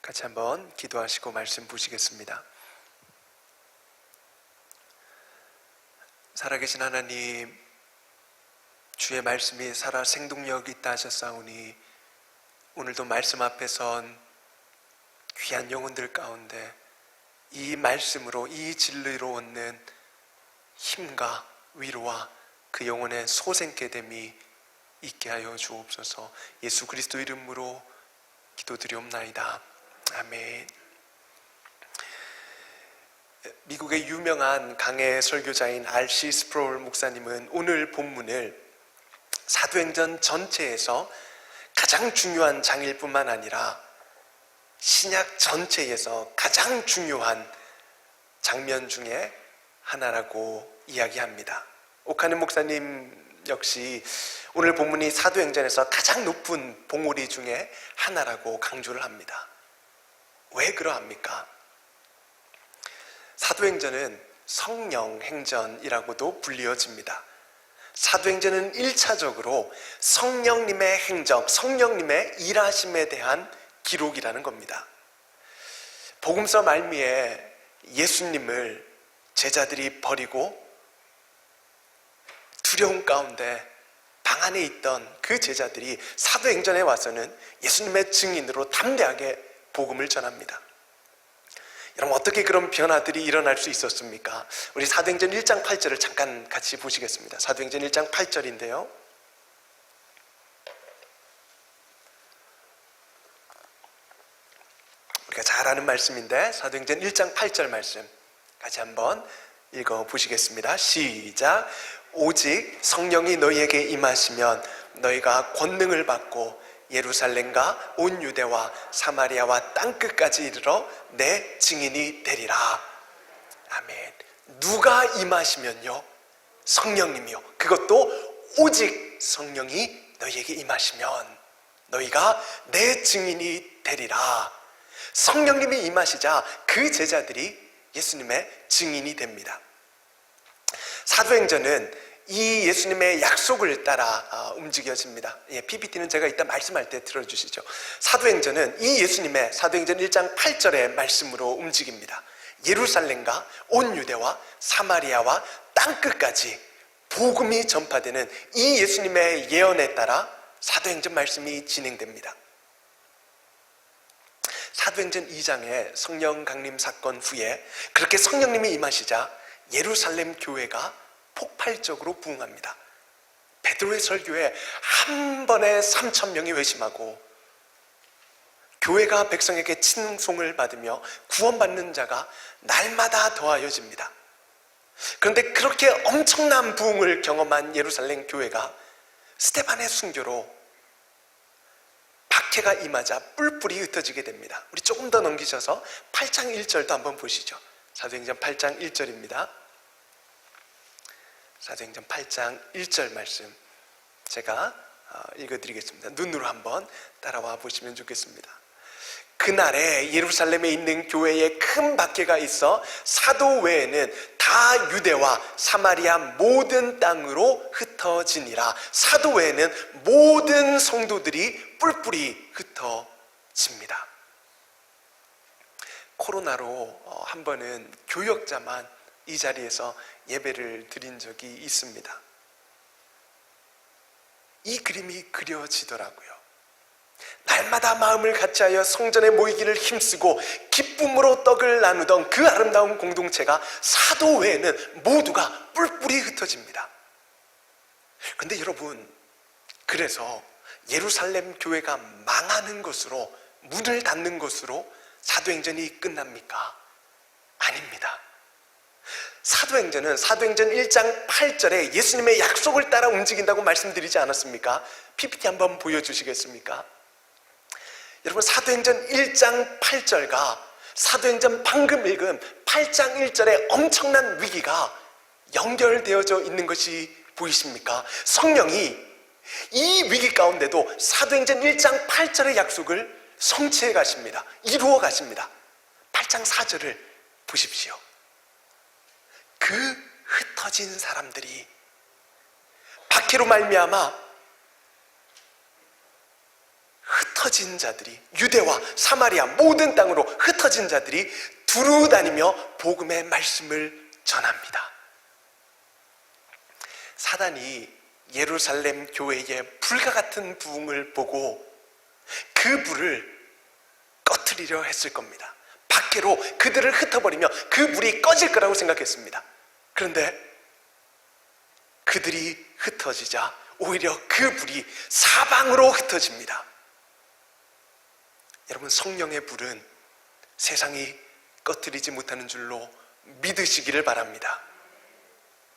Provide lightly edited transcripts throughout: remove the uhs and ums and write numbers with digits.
같이 한번 기도하시고 말씀 보시겠습니다. 살아계신 하나님, 주의 말씀이 살아 생동력 있다 하셨사오니 오늘도 말씀 앞에 선 귀한 영혼들 가운데 이 말씀으로, 이 진리로 얻는 힘과 위로와 그 영혼의 소생케 됨이 있게 하여 주옵소서. 예수 그리스도 이름으로 기도드리옵나이다. 아멘. 미국의 유명한 강해 설교자인 R.C. 스프롤 목사님은 오늘 본문을 사도행전 전체에서 가장 중요한 장일 뿐만 아니라 신약 전체에서 가장 중요한 장면 중에 하나라고 이야기합니다. 오카는 목사님 역시 오늘 본문이 사도행전에서 가장 높은 봉우리 중에 하나라고 강조를 합니다. 왜 그러합니까? 사도행전은 성령행전이라고도 불리어집니다. 사도행전은 1차적으로 성령님의 행적, 성령님의 일하심에 대한 기록이라는 겁니다. 복음서 말미에 예수님을 제자들이 버리고 두려움 가운데 방 안에 있던 그 제자들이 사도행전에 와서는 예수님의 증인으로 담대하게 복음을 전합니다. 여러분, 어떻게 그런 변화들이 일어날 수 있었습니까? 우리 사도행전 1장 8절을 잠깐 같이 보시겠습니다. 사도행전 1장 8절인데요. 우리가 잘 아는 말씀인데 사도행전 1장 8절 말씀 같이 한번 읽어보시겠습니다. 시작. 오직 성령이 너희에게 임하시면 너희가 권능을 받고 예루살렘과 온 유대와 사마리아와 땅끝까지 이르러 내 증인이 되리라. 아멘. 누가 임하시면요? 성령님이요. 그것도 오직 성령이 너희에게 임하시면 너희가 내 증인이 되리라. 성령님이 임하시자 그 제자들이 예수님의 증인이 됩니다. 사도행전은 이 예수님의 약속을 따라 움직여집니다. PPT는 제가 이따 말씀할 때 들어주시죠. 사도행전은 이 예수님의 사도행전 1장 8절의 말씀으로 움직입니다. 예루살렘과 온 유대와 사마리아와 땅끝까지 복음이 전파되는 이 예수님의 예언에 따라 사도행전 말씀이 진행됩니다. 사도행전 2장의 성령 강림 사건 후에 그렇게 성령님이 임하시자 예루살렘 교회가 폭발적으로 부흥합니다. 베드로의 설교에 한 번에 3,000명이 회심하고 교회가 백성에게 칭송을 받으며 구원받는 자가 날마다 더하여집니다. 그런데 그렇게 엄청난 부흥을 경험한 예루살렘 교회가 스데반의 순교로 박해가 임하자 뿔뿔이 흩어지게 됩니다. 우리 조금 더 넘기셔서 8장 1절도 한번 보시죠. 사도행전 8장 1절입니다. 사도행전 8장 1절 말씀 제가 읽어드리겠습니다. 눈으로 한번 따라와 보시면 좋겠습니다. 그날에 예루살렘에 있는 교회에 큰 박해가 있어 사도 외에는 다 유대와 사마리아 모든 땅으로 흩어지니라. 사도 외에는 모든 성도들이 뿔뿔이 흩어집니다. 코로나로 한 번은 교역자만 이 자리에서 예배를 드린 적이 있습니다. 이 그림이 그려지더라고요. 날마다 마음을 같이하여 성전에 모이기를 힘쓰고 기쁨으로 떡을 나누던 그 아름다운 공동체가 사도 외에는 모두가 뿔뿔이 흩어집니다. 그런데 여러분, 그래서 예루살렘 교회가 망하는 것으로, 문을 닫는 것으로 사도행전이 끝납니까? 아닙니다. 사도행전은 사도행전 1장 8절에 예수님의 약속을 따라 움직인다고 말씀드리지 않았습니까? PPT 한번 보여주시겠습니까? 여러분, 사도행전 1장 8절과 사도행전 방금 읽은 8장 1절의 엄청난 위기가 연결되어져 있는 것이 보이십니까? 성령이 이 위기 가운데도 사도행전 1장 8절의 약속을 성취해 가십니다. 이루어 가십니다. 8장 4절을 보십시오. 그 흩어진 사람들이 박해로 말미암아 흩어진 자들이, 유대와 사마리아 모든 땅으로 흩어진 자들이 두루 다니며 복음의 말씀을 전합니다. 사단이 예루살렘 교회의 불과 같은 부흥을 보고 그 불을 꺼트리려 했을 겁니다. 밖으로 그들을 흩어버리며 그 불이 꺼질 거라고 생각했습니다. 그런데 그들이 흩어지자 오히려 그 불이 사방으로 흩어집니다. 여러분, 성령의 불은 세상이 꺼뜨리지 못하는 줄로 믿으시기를 바랍니다.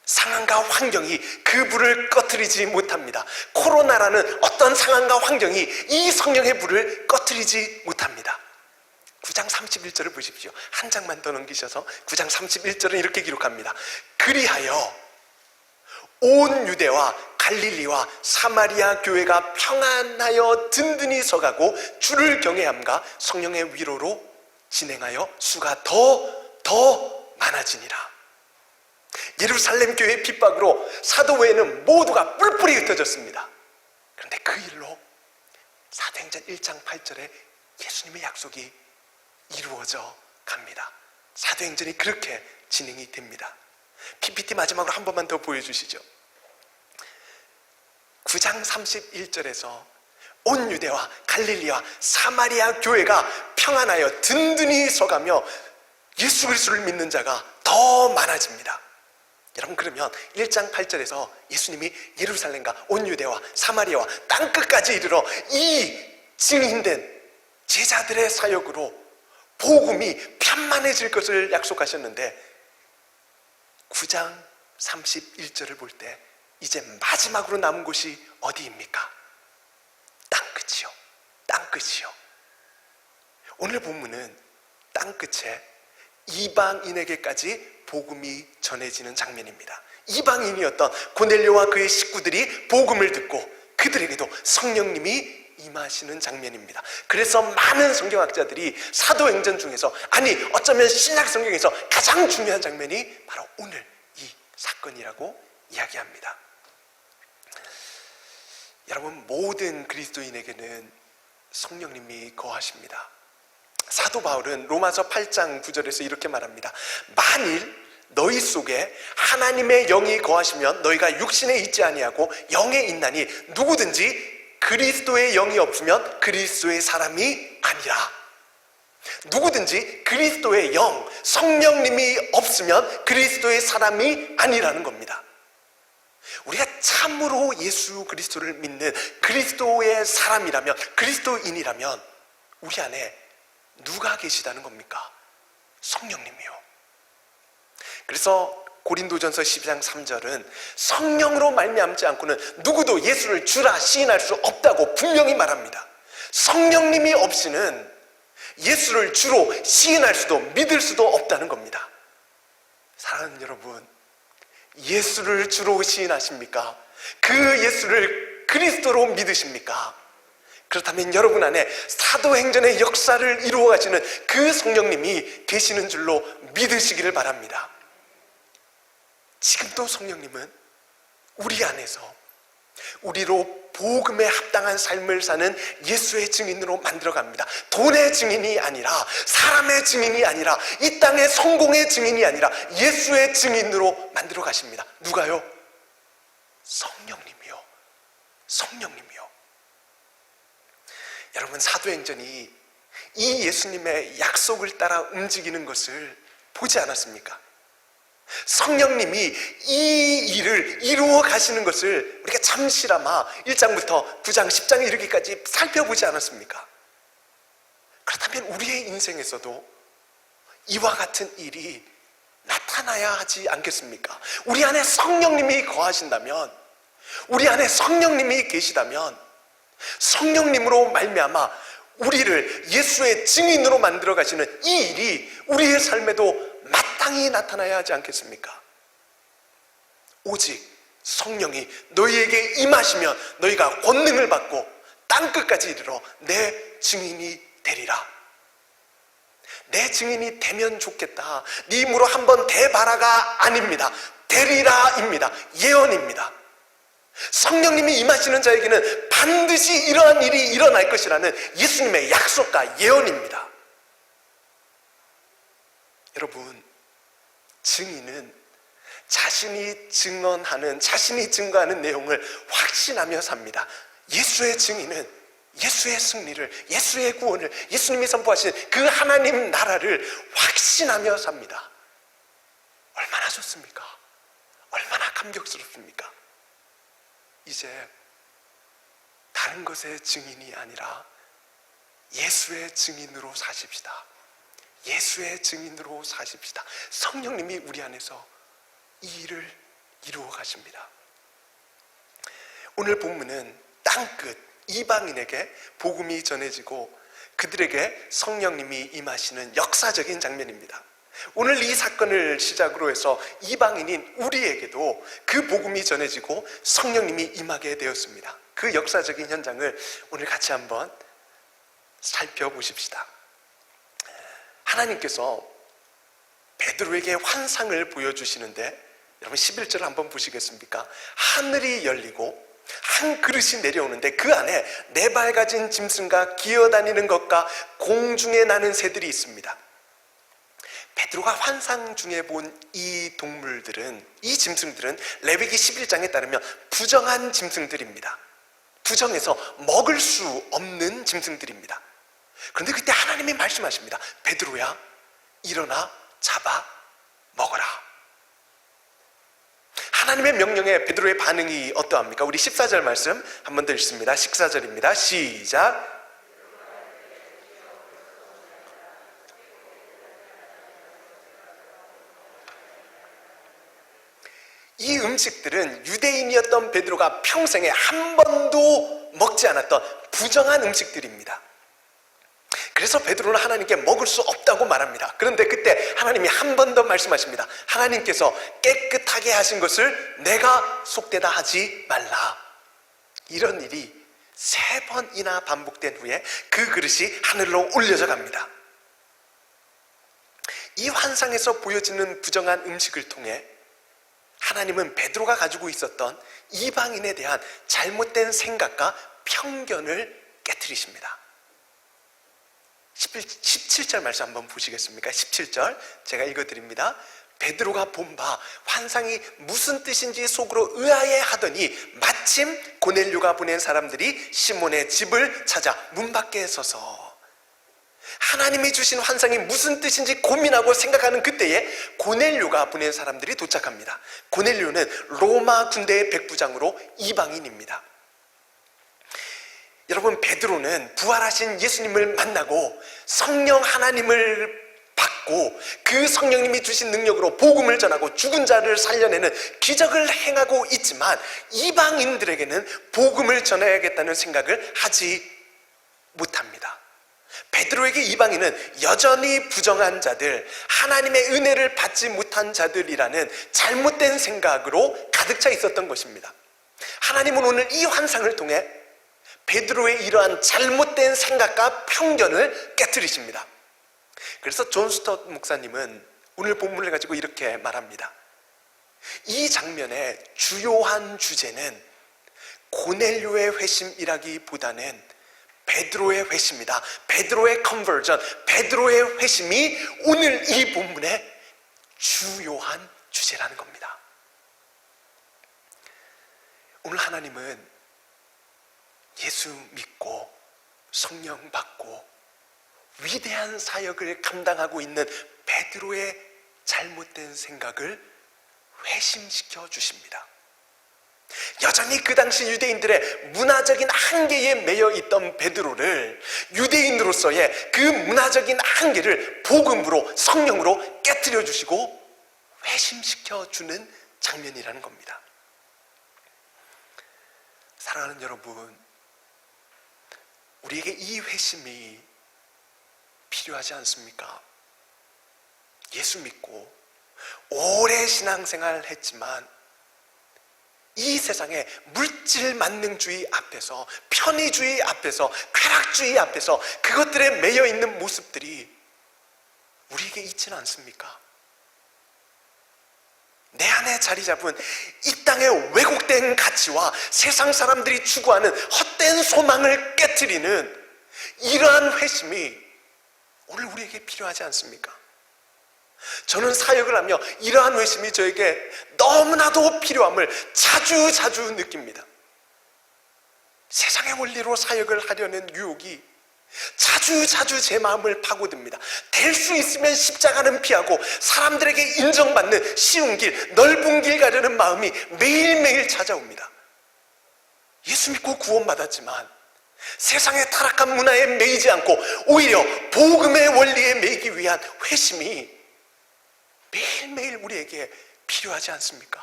상황과 환경이 그 불을 꺼뜨리지 못합니다. 코로나라는 어떤 상황과 환경이 이 성령의 불을 꺼뜨리지 못합니다. 9장 31절을 보십시오. 한 장만 더 넘기셔서 9장 31절은 이렇게 기록합니다. 그리하여 온 유대와 갈릴리와 사마리아 교회가 평안하여 든든히 서가고 주를 경외함과 성령의 위로로 진행하여 수가 더 많아지니라. 예루살렘 교회의 핍박으로 사도 외에는 모두가 뿔뿔이 흩어졌습니다. 그런데 그 일로 사도행전 1장 8절에 예수님의 약속이 이루어져 갑니다. 사도행전이 그렇게 진행이 됩니다. PPT 마지막으로 한 번만 더 보여주시죠. 9장 31절에서 온 유대와 갈릴리와 사마리아 교회가 평안하여 든든히 서가며 예수 그리스도를 믿는 자가 더 많아집니다. 여러분, 그러면 1장 8절에서 예수님이 예루살렘과 온 유대와 사마리아와 땅끝까지 이르러 이 증인된 제자들의 사역으로 복음이 편만해질 것을 약속하셨는데 9장 31절을 볼 때 이제 마지막으로 남은 곳이 어디입니까? 땅끝이요. 땅끝이요. 오늘 본문은 땅끝에 이방인에게까지 복음이 전해지는 장면입니다. 이방인이었던 고넬료와 그의 식구들이 복음을 듣고 그들에게도 성령님이 임하시는 장면입니다. 그래서 많은 성경학자들이 사도행전 중에서, 아니 어쩌면 신약 성경에서 가장 중요한 장면이 바로 오늘 이 사건이라고 이야기합니다. 여러분, 모든 그리스도인에게는 성령님이 거하십니다. 사도 바울은 로마서 8장 9절에서 이렇게 말합니다. 만일 너희 속에 하나님의 영이 거하시면 너희가 육신에 있지 아니하고 영에 있나니 누구든지 그리스도의 영이 없으면 그리스도의 사람이 아니라. 누구든지 그리스도의 영, 성령님이 없으면 그리스도의 사람이 아니라는 겁니다. 우리가 참으로 예수 그리스도를 믿는 그리스도의 사람이라면, 그리스도인이라면 우리 안에 누가 계시다는 겁니까? 성령님이요. 그래서 고린도전서 12장 3절은 성령으로 말미암지 않고는 누구도 예수를 주라 시인할 수 없다고 분명히 말합니다. 성령님이 없이는 예수를 주로 시인할 수도 믿을 수도 없다는 겁니다. 사랑하는 여러분, 예수를 주로 시인하십니까? 그 예수를 그리스도로 믿으십니까? 그렇다면 여러분 안에 사도행전의 역사를 이루어 가시는 그 성령님이 계시는 줄로 믿으시기를 바랍니다. 지금도 성령님은 우리 안에서 우리로 복음에 합당한 삶을 사는 예수의 증인으로 만들어갑니다. 돈의 증인이 아니라, 사람의 증인이 아니라, 이 땅의 성공의 증인이 아니라 예수의 증인으로 만들어 가십니다. 누가요? 성령님이요. 성령님이요. 여러분, 사도행전이 이 예수님의 약속을 따라 움직이는 것을 보지 않았습니까? 성령님이 이 일을 이루어 가시는 것을 우리가 잠시나마 1장부터 9장 10장에 이르기까지 살펴보지 않았습니까? 그렇다면 우리의 인생에서도 이와 같은 일이 나타나야 하지 않겠습니까? 우리 안에 성령님이 거하신다면, 우리 안에 성령님이 계시다면 성령님으로 말미암아 우리를 예수의 증인으로 만들어 가시는 이 일이 우리의 삶에도 마땅히 나타나야 하지 않겠습니까? 오직 성령이 너희에게 임하시면 너희가 권능을 받고 땅끝까지 이르러 내 증인이 되리라. 내 증인이 되면 좋겠다, 네 힘으로 한번 돼봐라가 아닙니다. 되리라입니다. 예언입니다. 성령님이 임하시는 자에게는 반드시 이러한 일이 일어날 것이라는 예수님의 약속과 예언입니다. 여러분, 증인은 자신이 증거하는 내용을 확신하며 삽니다. 예수의 증인은 예수의 승리를, 예수의 구원을, 예수님이 선포하신 그 하나님 나라를 확신하며 삽니다. 얼마나 좋습니까? 얼마나 감격스럽습니까? 이제 다른 것의 증인이 아니라 예수의 증인으로 사십시다. 예수의 증인으로 사십시다. 성령님이 우리 안에서 이 일을 이루어 가십니다. 오늘 본문은 땅끝 이방인에게 복음이 전해지고 그들에게 성령님이 임하시는 역사적인 장면입니다. 오늘 이 사건을 시작으로 해서 이방인인 우리에게도 그 복음이 전해지고 성령님이 임하게 되었습니다. 그 역사적인 현장을 오늘 같이 한번 살펴보십시다. 하나님께서 베드로에게 환상을 보여주시는데, 여러분 11절 한번 보시겠습니까? 하늘이 열리고 한 그릇이 내려오는데 그 안에 네 발 가진 짐승과 기어다니는 것과 공중에 나는 새들이 있습니다. 베드로가 환상 중에 본 이 동물들은, 이 짐승들은 레위기 11장에 따르면 부정한 짐승들입니다. 부정해서 먹을 수 없는 짐승들입니다. 그런데 그때 하나님이 말씀하십니다. 베드로야, 일어나 잡아 먹어라. 하나님의 명령에 베드로의 반응이 어떠합니까? 우리 14절 말씀 한 번 더 읽습니다. 14절입니다. 시작. 이 음식들은 유대인이었던 베드로가 평생에 한 번도 먹지 않았던 부정한 음식들입니다. 그래서 베드로는 하나님께 먹을 수 없다고 말합니다. 그런데 그때 하나님이 한 번 더 말씀하십니다. 하나님께서 깨끗하게 하신 것을 내가 속되다 하지 말라. 이런 일이 3번이나 반복된 후에 그 그릇이 하늘로 올려져 갑니다. 이 환상에서 보여지는 부정한 음식을 통해 하나님은 베드로가 가지고 있었던 이방인에 대한 잘못된 생각과 편견을 깨트리십니다. 17절 말씀 한번 보시겠습니까? 17절 제가 읽어드립니다. 베드로가 본 바 환상이 무슨 뜻인지 속으로 의아해 하더니 마침 고넬료가 보낸 사람들이 시몬의 집을 찾아 문 밖에 서서, 하나님이 주신 환상이 무슨 뜻인지 고민하고 생각하는 그때에 고넬료가 보낸 사람들이 도착합니다. 고넬료는 로마 군대의 백부장으로 이방인입니다. 여러분, 베드로는 부활하신 예수님을 만나고 성령 하나님을 받고 그 성령님이 주신 능력으로 복음을 전하고 죽은 자를 살려내는 기적을 행하고 있지만 이방인들에게는 복음을 전해야겠다는 생각을 하지 못합니다. 베드로에게 이방인은 여전히 부정한 자들, 하나님의 은혜를 받지 못한 자들이라는 잘못된 생각으로 가득 차 있었던 것입니다. 하나님은 오늘 이 환상을 통해 베드로의 이러한 잘못된 생각과 편견을 깨트리십니다. 그래서 존 스tott 목사님은 오늘 본문을 가지고 이렇게 말합니다. 이 장면의 주요한 주제는 고넬료의 회심이라기보다는 베드로의 회심이다. 베드로의 컨버전, 베드로의 회심이 오늘 이 본문의 주요한 주제라는 겁니다. 오늘 하나님은 예수 믿고 성령 받고 위대한 사역을 감당하고 있는 베드로의 잘못된 생각을 회심시켜 주십니다. 여전히 그 당시 유대인들의 문화적인 한계에 매여 있던 베드로를 유대인으로서의 그 문화적인 한계를 복음으로, 성령으로 깨트려 주시고 회심시켜 주는 장면이라는 겁니다. 사랑하는 여러분, 우리에게 이 회심이 필요하지 않습니까? 예수 믿고 오래 신앙생활 했지만 이 세상의 물질 만능주의 앞에서, 편의주의 앞에서, 쾌락주의 앞에서 그것들에 매여 있는 모습들이 우리에게 있지는 않습니까? 내 안에 자리 잡은 이 땅의 왜곡된 가치와 세상 사람들이 추구하는 헛된 소망을 깨트리는 이러한 회심이 오늘 우리에게 필요하지 않습니까? 저는 사역을 하며 이러한 회심이 저에게 너무나도 필요함을 자주 느낍니다. 세상의 원리로 사역을 하려는 유혹이 자주 제 마음을 파고듭니다. 될 수 있으면 십자가는 피하고 사람들에게 인정받는 쉬운 길, 넓은 길 가려는 마음이 매일매일 찾아옵니다. 예수 믿고 구원받았지만 세상의 타락한 문화에 매이지 않고 오히려 복음의 원리에 매이기 위한 회심이 매일매일 우리에게 필요하지 않습니까?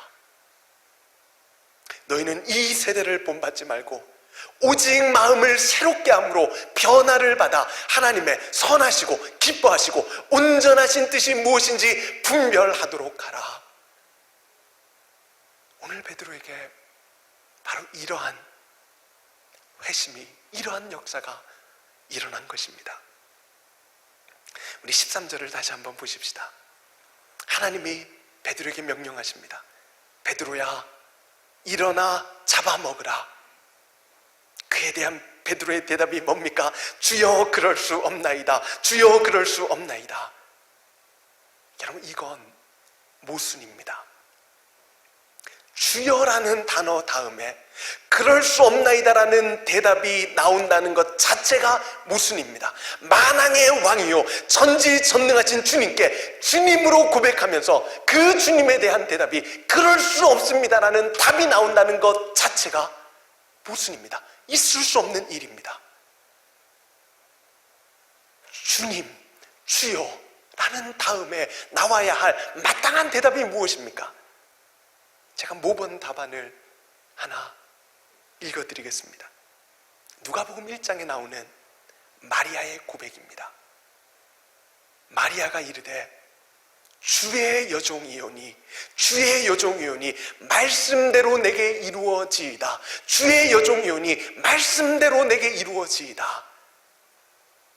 너희는 이 세대를 본받지 말고 오직 마음을 새롭게 함으로 변화를 받아 하나님의 선하시고 기뻐하시고 온전하신 뜻이 무엇인지 분별하도록 하라. 오늘 베드로에게 바로 이러한 회심이, 이러한 역사가 일어난 것입니다. 우리 13절을 다시 한번 보십시다. 하나님이 베드로에게 명령하십니다. 베드로야, 일어나 잡아먹으라. 그에 대한 베드로의 대답이 뭡니까? 주여 그럴 수 없나이다. 주여 그럴 수 없나이다. 여러분, 이건 모순입니다. 주여라는 단어 다음에 그럴 수 없나이다라는 대답이 나온다는 것 자체가 모순입니다. 만왕의 왕이요 전지전능하신 주님께 주님으로 고백하면서 그 주님에 대한 대답이 그럴 수 없습니다라는 답이 나온다는 것 자체가 모순입니다. 있을 수 없는 일입니다. 주님, 주여 라는 다음에 나와야 할 마땅한 대답이 무엇입니까? 제가 모범 답안을 하나 읽어드리겠습니다. 누가복음 1장에 나오는 마리아의 고백입니다. 마리아가 이르되 주의 여종이오니 주의 여종이오니 말씀대로 내게 이루어지이다. 주의 여종이오니 말씀대로 내게 이루어지이다.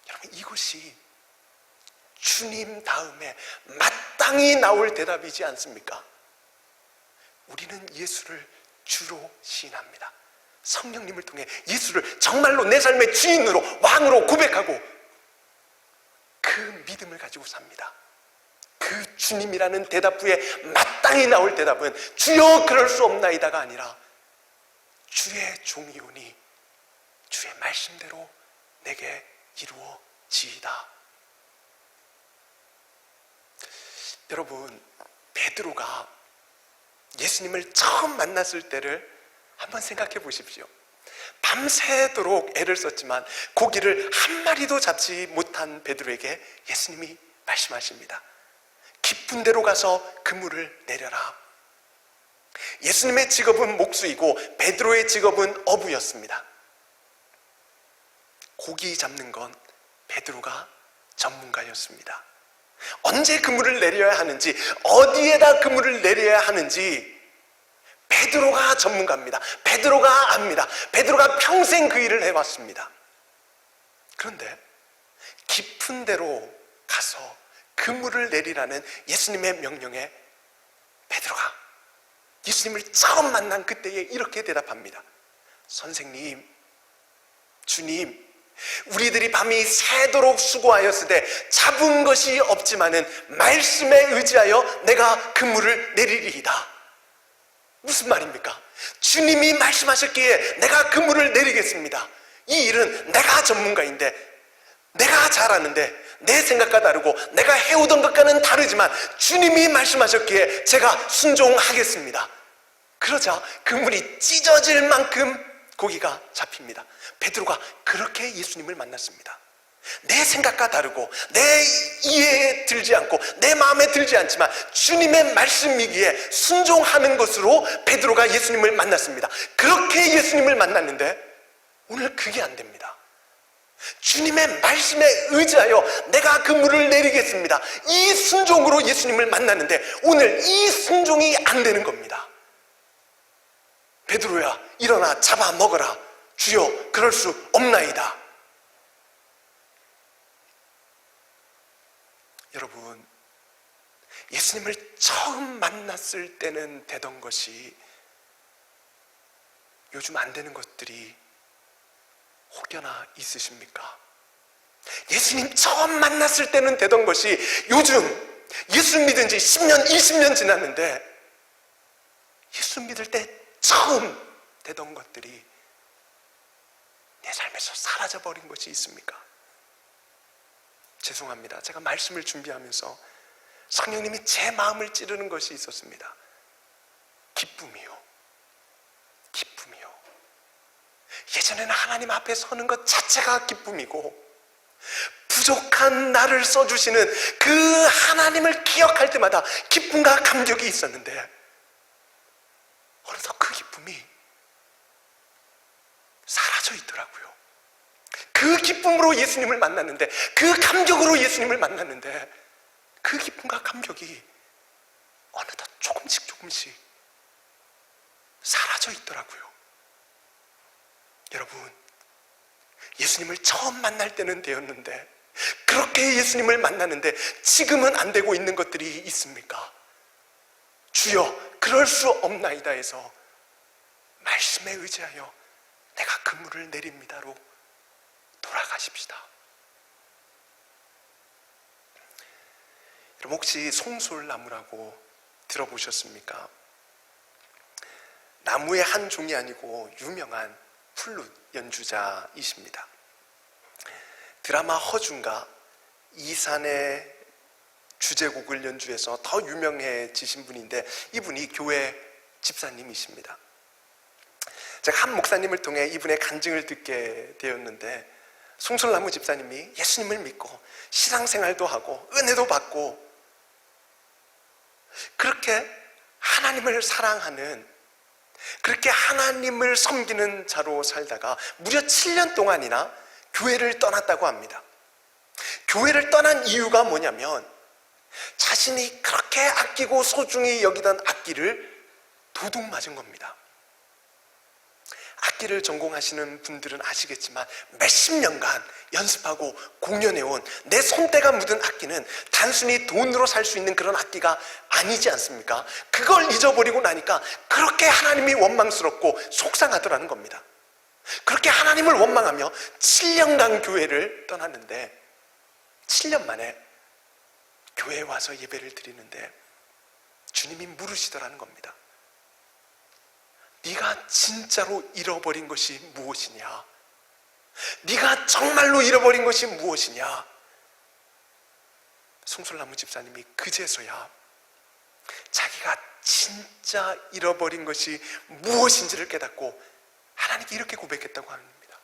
여러분, 이것이 주님 다음에 마땅히 나올 대답이지 않습니까? 우리는 예수를 주로 시인합니다. 성령님을 통해 예수를 정말로 내 삶의 주인으로, 왕으로 고백하고 그 믿음을 가지고 삽니다. 그 주님이라는 대답 후에 마땅히 나올 대답은 주여 그럴 수 없나이다가 아니라 주의 종이오니 주의 말씀대로 내게 이루어지이다. 여러분, 베드로가 예수님을 처음 만났을 때를 한번 생각해 보십시오. 밤새도록 애를 썼지만 고기를 한 마리도 잡지 못한 베드로에게 예수님이 말씀하십니다. 깊은 데로 가서 그물을 내려라. 예수님의 직업은 목수이고 베드로의 직업은 어부였습니다. 고기 잡는 건 베드로가 전문가였습니다. 언제 그물을 내려야 하는지, 어디에다 그물을 내려야 하는지 베드로가 전문가입니다. 베드로가 압니다. 베드로가 평생 그 일을 해왔습니다. 그런데 깊은 데로 가서 그물을 내리라는 예수님의 명령에 베드로가 예수님을 처음 만난 그때에 이렇게 대답합니다. 선생님, 주님, 우리들이 밤이 새도록 수고하였으되 잡은 것이 없지만은 말씀에 의지하여 내가 그물을 내리리이다. 무슨 말입니까? 주님이 말씀하셨기에 내가 그물을 내리겠습니다. 이 일은 내가 전문가인데, 내가 잘하는데, 내 생각과 다르고 내가 해오던 것과는 다르지만 주님이 말씀하셨기에 제가 순종하겠습니다. 그러자 그물이 찢어질 만큼 고기가 잡힙니다. 베드로가 그렇게 예수님을 만났습니다. 내 생각과 다르고 내 이해에 들지 않고 내 마음에 들지 않지만 주님의 말씀이기에 순종하는 것으로 베드로가 예수님을 만났습니다. 그렇게 예수님을 만났는데 오늘 그게 안 됩니다. 주님의 말씀에 의지하여 내가 그물을 내리겠습니다. 이 순종으로 예수님을 만났는데 오늘 이 순종이 안 되는 겁니다. 베드로야, 일어나 잡아 먹어라. 주여 그럴 수 없나이다. 여러분, 예수님을 처음 만났을 때는 되던 것이 요즘 안 되는 것들이 혹여나 있으십니까? 예수님 처음 만났을 때는 되던 것이 요즘 예수 믿은 지 10년, 20년 지났는데 예수 믿을 때 처음 되던 것들이 내 삶에서 사라져버린 것이 있습니까? 죄송합니다. 제가 말씀을 준비하면서 성령님이 제 마음을 찌르는 것이 있었습니다. 기쁨이요. 예전에는 하나님 앞에 서는 것 자체가 기쁨이고 부족한 나를 써주시는 그 하나님을 기억할 때마다 기쁨과 감격이 있었는데 어느덧 그 기쁨이 사라져 있더라고요. 그 기쁨으로 예수님을 만났는데, 그 감격으로 예수님을 만났는데 그 기쁨과 감격이 어느덧 조금씩 사라져 있더라고요. 여러분, 예수님을 처음 만날 때는 되었는데 그렇게 예수님을 만나는데 지금은 안 되고 있는 것들이 있습니까? 주여 그럴 수 없나이다 해서 말씀에 의지하여 내가 그물을 내립니다로 돌아가십시다. 여러분, 혹시 송솔나무라고 들어보셨습니까? 나무의 한 종이 아니고 유명한 플룻 연주자이십니다. 드라마 허준과 이산의 주제곡을 연주해서 더 유명해지신 분인데 이분이 교회 집사님이십니다. 제가 한 목사님을 통해 이분의 간증을 듣게 되었는데 송솔나무 집사님이 예수님을 믿고 신앙생활도 하고 은혜도 받고 그렇게 하나님을 사랑하는, 그렇게 하나님을 섬기는 자로 살다가 무려 7년 동안이나 교회를 떠났다고 합니다. 교회를 떠난 이유가 뭐냐면 자신이 그렇게 아끼고 소중히 여기던 악기를 도둑 맞은 겁니다. 악기를 전공하시는 분들은 아시겠지만 몇십 년간 연습하고 공연해온 내 손때가 묻은 악기는 단순히 돈으로 살 수 있는 그런 악기가 아니지 않습니까? 그걸 잊어버리고 나니까 그렇게 하나님이 원망스럽고 속상하더라는 겁니다. 그렇게 하나님을 원망하며 7년간 교회를 떠났는데 7년 만에 교회에 와서 예배를 드리는데 주님이 물으시더라는 겁니다. 네가 진짜로 잃어버린 것이 무엇이냐? 네가 정말로 잃어버린 것이 무엇이냐? 송솔나무 집사님이 그제서야 자기가 진짜 잃어버린 것이 무엇인지를 깨닫고 하나님께 이렇게 고백했다고 합니다.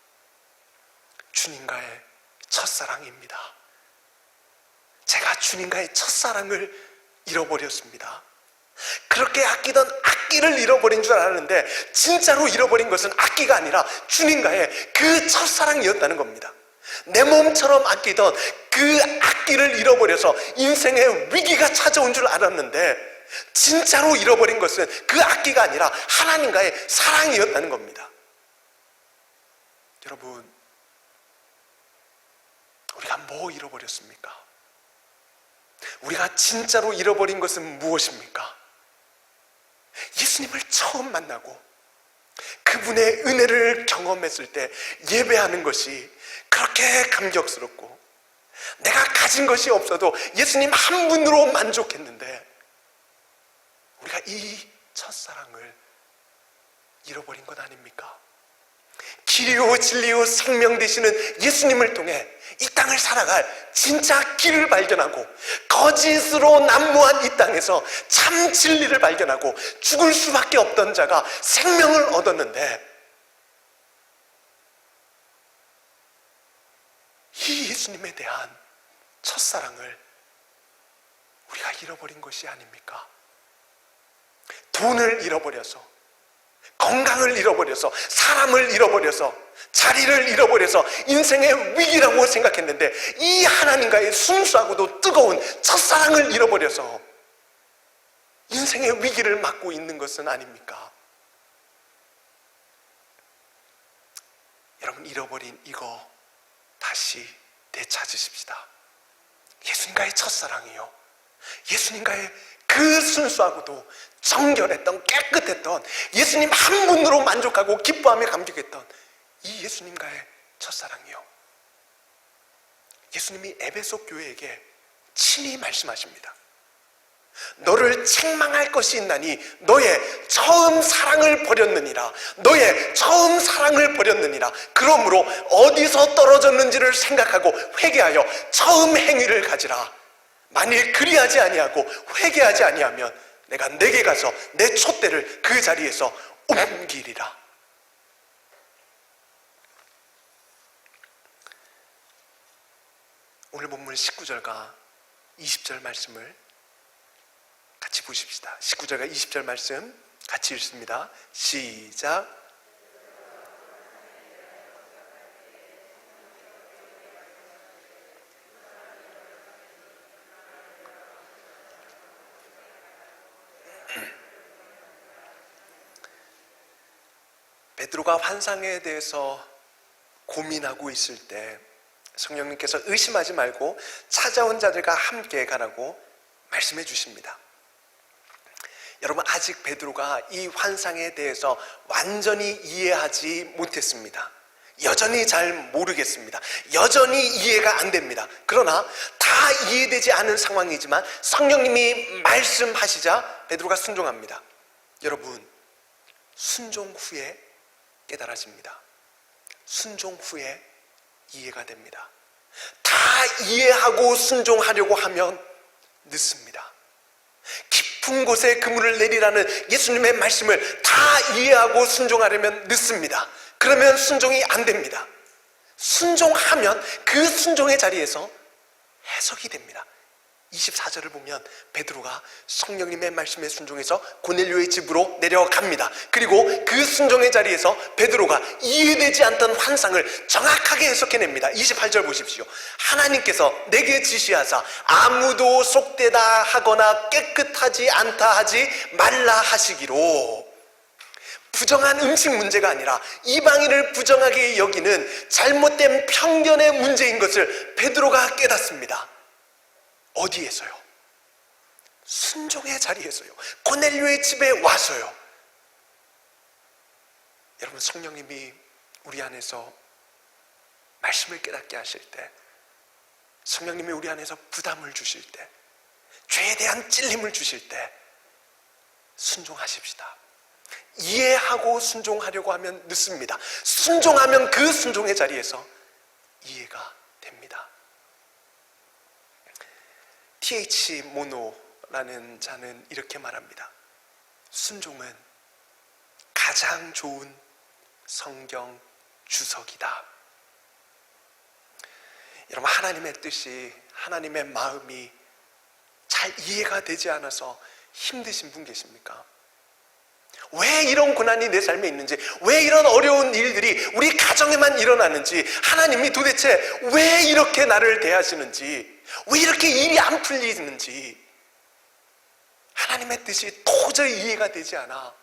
주님과의 첫사랑입니다. 제가 주님과의 첫사랑을 잃어버렸습니다. 그렇게 아끼던 악기를 잃어버린 줄 알았는데 진짜로 잃어버린 것은 악기가 아니라 주님과의 그 첫사랑이었다는 겁니다. 내 몸처럼 아끼던 그 악기를 잃어버려서 인생의 위기가 찾아온 줄 알았는데 진짜로 잃어버린 것은 그 악기가 아니라 하나님과의 사랑이었다는 겁니다. 여러분, 우리가 뭐 잃어버렸습니까? 우리가 진짜로 잃어버린 것은 무엇입니까? 예수님을 처음 만나고 그분의 은혜를 경험했을 때 예배하는 것이 그렇게 감격스럽고 내가 가진 것이 없어도 예수님 한 분으로 만족했는데 우리가 이 첫사랑을 잃어버린 것 아닙니까? 길이요 진리요 생명 되시는 예수님을 통해 이 땅을 살아갈 진짜 길을 발견하고 거짓으로 난무한 이 땅에서 참 진리를 발견하고 죽을 수밖에 없던 자가 생명을 얻었는데 이 예수님에 대한 첫사랑을 우리가 잃어버린 것이 아닙니까? 돈을 잃어버려서, 건강을 잃어버려서, 사람을 잃어버려서, 자리를 잃어버려서 인생의 위기라고 생각했는데 이 하나님과의 순수하고도 뜨거운 첫사랑을 잃어버려서 인생의 위기를 맞고 있는 것은 아닙니까? 여러분, 잃어버린 이거 다시 되찾으십시다. 예수님과의 첫사랑이요, 예수님과의 그 순수하고도 정결했던, 깨끗했던, 예수님 한 분으로 만족하고 기뻐하며 감격했던 이 예수님과의 첫사랑이요. 예수님이 에베소 교회에게 친히 말씀하십니다. 너를 책망할 것이 있나니 너의 처음 사랑을 버렸느니라. 너의 처음 사랑을 버렸느니라. 그러므로 어디서 떨어졌는지를 생각하고 회개하여 처음 행위를 가지라. 만일 그리하지 아니하고 회개하지 아니하면 내가 내게 가서 내 촛대를 그 자리에서 옮기리라. 오늘 본문 19절과 20절 말씀을 같이 보십시다. 19절과 20절 말씀 같이 읽습니다. 시작. 베드로가 환상에 대해서 고민하고 있을 때 성령님께서 의심하지 말고 찾아온 자들과 함께 가라고 말씀해 주십니다. 여러분, 아직 베드로가 이 환상에 대해서 완전히 이해하지 못했습니다. 여전히 잘 모르겠습니다. 여전히 이해가 안 됩니다. 그러나 다 이해되지 않은 상황이지만 성령님이 말씀하시자 베드로가 순종합니다. 여러분, 순종 후에 깨달아집니다. 순종 후에 이해가 됩니다. 다 이해하고 순종하려고 하면 늦습니다. 깊은 곳에 그물을 내리라는 예수님의 말씀을 다 이해하고 순종하려면 늦습니다. 그러면 순종이 안 됩니다. 순종하면 그 순종의 자리에서 해석이 됩니다. 24절을 보면 베드로가 성령님의 말씀에 순종해서 고넬료의 집으로 내려갑니다. 그리고 그 순종의 자리에서 베드로가 이해되지 않던 환상을 정확하게 해석해냅니다. 28절 보십시오. 하나님께서 내게 지시하사 아무도 속되다 하거나 깨끗하지 않다 하지 말라 하시기로. 부정한 음식 문제가 아니라 이방인을 부정하게 여기는 잘못된 편견의 문제인 것을 베드로가 깨닫습니다. 어디에서요? 순종의 자리에서요. 고넬료의 집에 와서요. 여러분, 성령님이 우리 안에서 말씀을 깨닫게 하실 때, 성령님이 우리 안에서 부담을 주실 때, 죄에 대한 찔림을 주실 때 순종하십시다. 이해하고 순종하려고 하면 늦습니다. 순종하면 그 순종의 자리에서 이해가 됩니다. T.H. 모노라는 자는 이렇게 말합니다. 순종은 가장 좋은 성경 주석이다. 여러분, 하나님의 뜻이, 하나님의 마음이 잘 이해가 되지 않아서 힘드신 분 계십니까? 왜 이런 고난이 내 삶에 있는지, 왜 이런 어려운 일들이 우리 가정에만 일어나는지, 하나님이 도대체 왜 이렇게 나를 대하시는지, 왜 이렇게 일이 안 풀리는지 하나님의 뜻이 도저히 이해가 되지 않아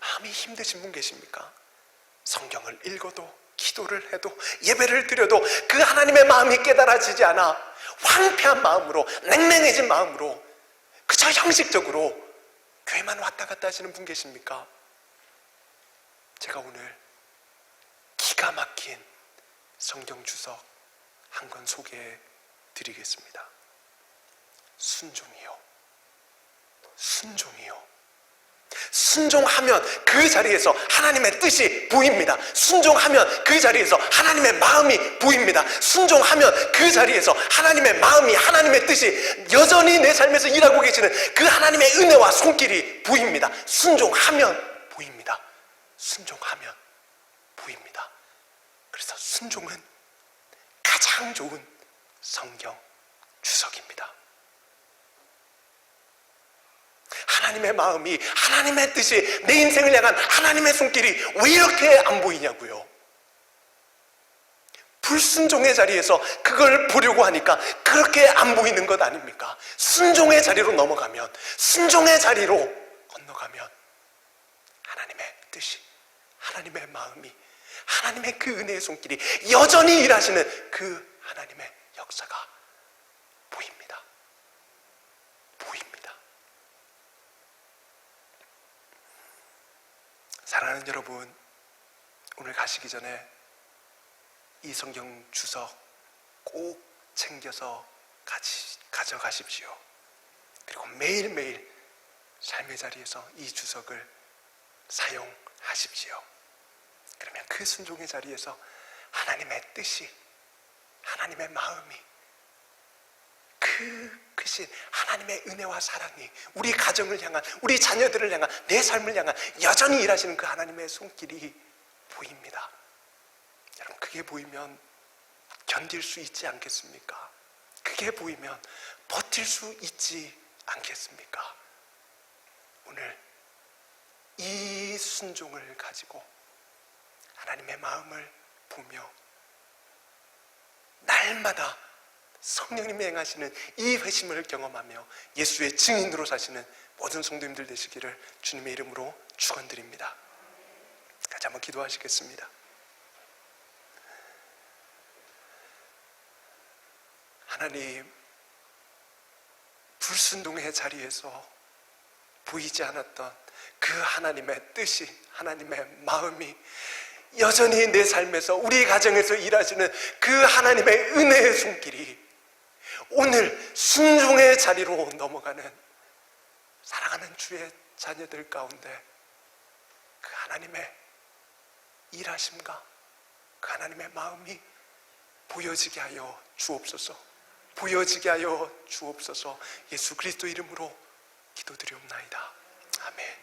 마음이 힘드신 분 계십니까? 성경을 읽어도, 기도를 해도, 예배를 드려도 그 하나님의 마음이 깨달아지지 않아 황폐한 마음으로, 냉랭해진 마음으로 그저 형식적으로 교회만 왔다 갔다 하시는 분 계십니까? 제가 오늘 기가 막힌 성경 주석 한 권 소개해 드리겠습니다. 순종이요. 순종이요. 순종하면 그 자리에서 하나님의 뜻이 보입니다. 순종하면 그 자리에서 하나님의 마음이 보입니다. 순종하면 그 자리에서 하나님의 마음이, 하나님의 뜻이 여전히 내 삶에서 일하고 계시는 그 하나님의 은혜와 손길이 보입니다. 순종하면 보입니다. 순종하면 보입니다. 그래서 순종은 가장 좋은 성경 주석입니다. 하나님의 마음이, 하나님의 뜻이, 내 인생을 향한 하나님의 손길이 왜 이렇게 안 보이냐고요. 불순종의 자리에서 그걸 보려고 하니까 그렇게 안 보이는 것 아닙니까? 순종의 자리로 넘어가면, 순종의 자리로 건너가면 하나님의 뜻이, 하나님의 마음이, 하나님의 그 은혜의 손길이 여전히 일하시는 그 하나님의 역사가 보입니다. 보입니다. 사랑하는 여러분, 오늘 가시기 전에 이 성경 주석 꼭 챙겨서 가져가십시오. 그리고 매일매일 삶의 자리에서 이 주석을 사용하십시오. 그러면 그 순종의 자리에서 하나님의 뜻이, 하나님의 마음이, 그 크신 하나님의 은혜와 사랑이 우리 가정을 향한, 우리 자녀들을 향한, 내 삶을 향한 여전히 일하시는 그 하나님의 손길이 보입니다. 여러분, 그게 보이면 견딜 수 있지 않겠습니까? 그게 보이면 버틸 수 있지 않겠습니까? 오늘 이 순종을 가지고 하나님의 마음을 보며 날마다 성령님이 행하시는 이 회심을 경험하며 예수의 증인으로 사시는 모든 성도님들 되시기를 주님의 이름으로 축원드립니다. 같이 한번 기도하시겠습니다. 하나님, 불순종의 자리에서 보이지 않았던 그 하나님의 뜻이, 하나님의 마음이 여전히 내 삶에서, 우리 가정에서 일하시는 그 하나님의 은혜의 손길이 오늘 순종의 자리로 넘어가는 사랑하는 주의 자녀들 가운데 그 하나님의 일하심과 그 하나님의 마음이 보여지게 하여 주옵소서. 보여지게 하여 주옵소서. 예수 그리스도 이름으로 기도드리옵나이다. 아멘.